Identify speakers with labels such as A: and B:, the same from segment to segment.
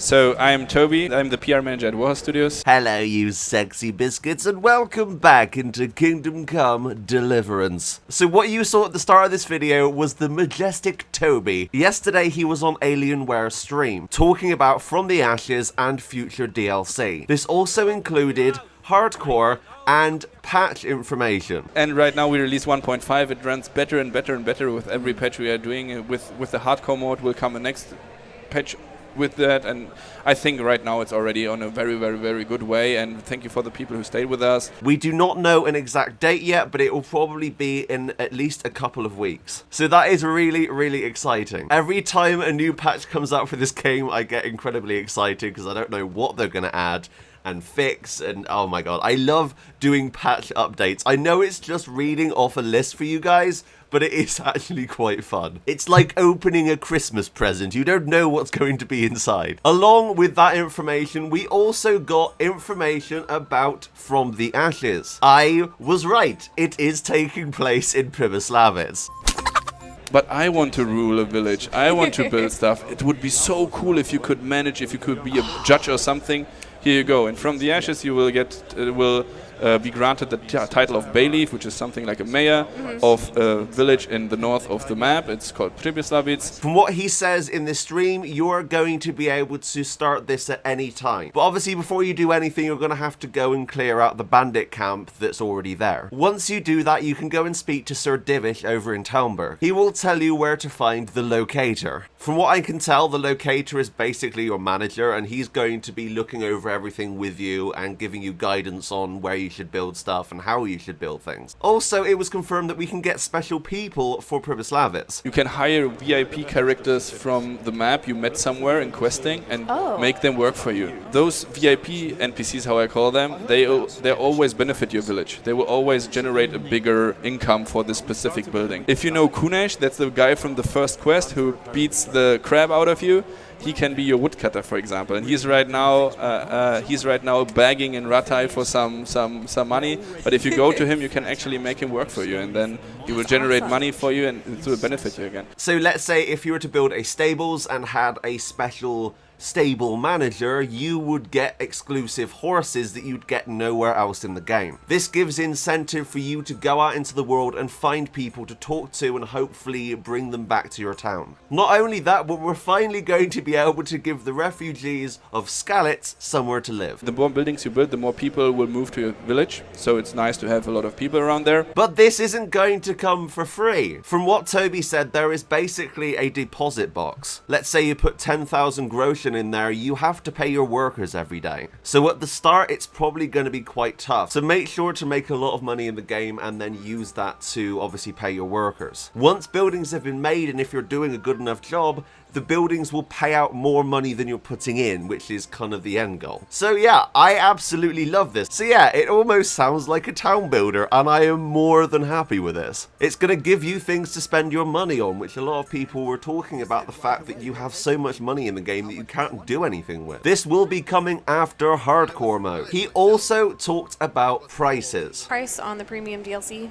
A: So I'm Tobi, I'm the PR manager at Warhorse Studios.
B: Hello you sexy biscuits and welcome back into Kingdom Come Deliverance. So what you saw at the start of this video was the majestic Tobi. Yesterday he was on Alienware stream, talking about From the Ashes and future DLC. This also included hardcore and patch information.
A: And right now we release 1.5, it runs better and better and better with every patch we are doing. With the hardcore mode will come a next patch with that, and I think right now it's already on a very good way, and thank you for the people who stayed with us.
B: We do not know an exact date yet, but it will probably be in at least a couple of weeks. So that is really exciting. Every time a new patch comes out for this game, I get incredibly excited because I don't know what they're going to add and fix, and oh my god, I love doing patch updates. I know it's just reading off a list for you guys, but it is actually quite fun. It's like opening a Christmas present. You don't know what's going to be inside. Along with that information, we also got information about From the Ashes. I was right. It is taking place in Pribyslavitz.
A: But I want to rule a village. I want to build stuff. It would be so cool if you could manage, if you could be a judge or something. Here you go. And From the Ashes you will get, be granted the title of bailiff, which is something like a mayor of a village in the north of the map. It's called Pribyslavitz.
B: From what he says in this stream, you're going to be able to start this at any time. But obviously before you do anything, you're going to have to go and clear out the bandit camp that's already there. Once you do that, you can go and speak to Sir Divish over in Talmberg. He will tell you where to find the locator. From what I can tell, the locator is basically your manager, and he's going to be looking over everything with you and giving you guidance on where you should build stuff and how you should build things. Also, it was confirmed that we can get special people for Pribyslavitz.
A: You can hire VIP characters from the map you met somewhere in questing and make them work for you. Those VIP NPCs, how I call them, they always benefit your village. They will always generate a bigger income for this specific building. If you know Kunesh, that's the guy from the first quest who beats the crap out of you. He can be your woodcutter, for example, and he's right now begging in Ratai for some money. But if you go to him, you can actually make him work for you, and then he will generate money for you, and it will benefit you again.
B: So let's say if you were to build a stables and had a special stable manager, you would get exclusive horses that you'd get nowhere else in the game. This gives incentive for you to go out into the world and find people to talk to and hopefully bring them back to your town. Not only that, but we're finally going to be able to give the refugees of Skalitz somewhere to live.
A: The more buildings you build, the more people will move to your village, so it's nice to have a lot of people around there.
B: But this isn't going to come for free. From what Tobi said, there is basically a deposit box. Let's say you put 10,000 groschen in there, you have to pay your workers every day. So at the start, it's probably going to be quite tough. So make sure to make a lot of money in the game and then use that to obviously pay your workers. Once buildings have been made, and if you're doing a good enough job, the buildings will pay out more money than you're putting in, which is kind of the end goal. So yeah, I absolutely love this. So yeah, it almost sounds like a town builder, and I am more than happy with this. It's going to give you things to spend your money on, which a lot of people were talking about, the fact that you have so much money in the game that you can't do anything with. This will be coming after hardcore mode. He also talked about prices.
C: Price on the premium DLC?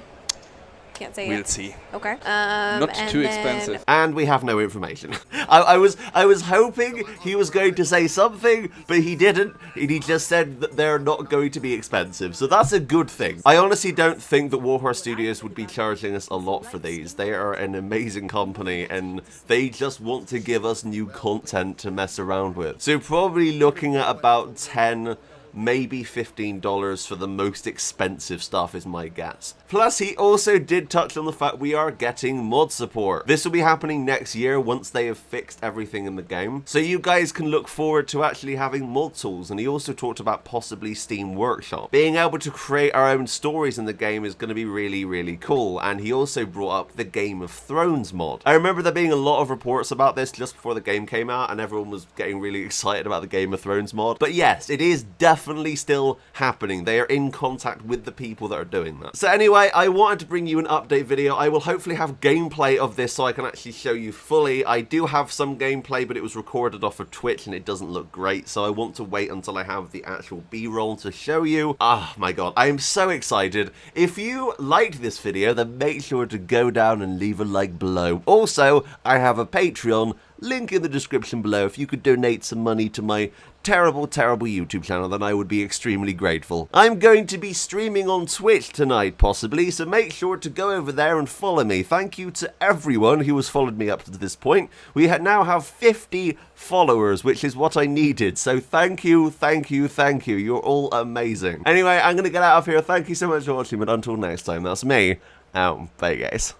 C: Can't say
A: We'll see.
C: Okay.
A: Not too expensive.
B: And we have no information. I was hoping he was going to say something, but he didn't. He just said that they're not going to be expensive. So that's a good thing. I honestly don't think that Warhorse Studios would be charging us a lot for these. They are an amazing company, and they just want to give us new content to mess around with. So probably looking at about 10, maybe $15 for the most expensive stuff is my guess. Plus, he also did touch on the fact we are getting mod support. This will be happening next year once they have fixed everything in the game. So you guys can look forward to actually having mod tools. And he also talked about possibly Steam Workshop. Being able to create our own stories in the game is going to be really cool. And he also brought up the Game of Thrones mod. I remember there being a lot of reports about this just before the game came out, and everyone was getting really excited about the Game of Thrones mod. But yes, it is definitely still happening. They are in contact with the people that are doing that. So anyway, I wanted to bring you an update video. I will hopefully have gameplay of this so I can actually show you fully. I do have some gameplay, but it was recorded off of Twitch and it doesn't look great, so I want to wait until I have the actual B-roll to show you. Oh my god, I am so excited. If you liked this video, then make sure to go down and leave a like below. Also, I have a Patreon link in the description below. If you could donate some money to my terrible, terrible YouTube channel, then I would be extremely grateful. I'm going to be streaming on Twitch tonight, possibly, so make sure to go over there and follow me. Thank you to everyone who has followed me up to this point. We now have 50 followers, which is what I needed, so thank you, thank you, thank you. You're all amazing. Anyway, I'm going to get out of here. Thank you so much for watching, but until next time, that's me out. Bye, guys.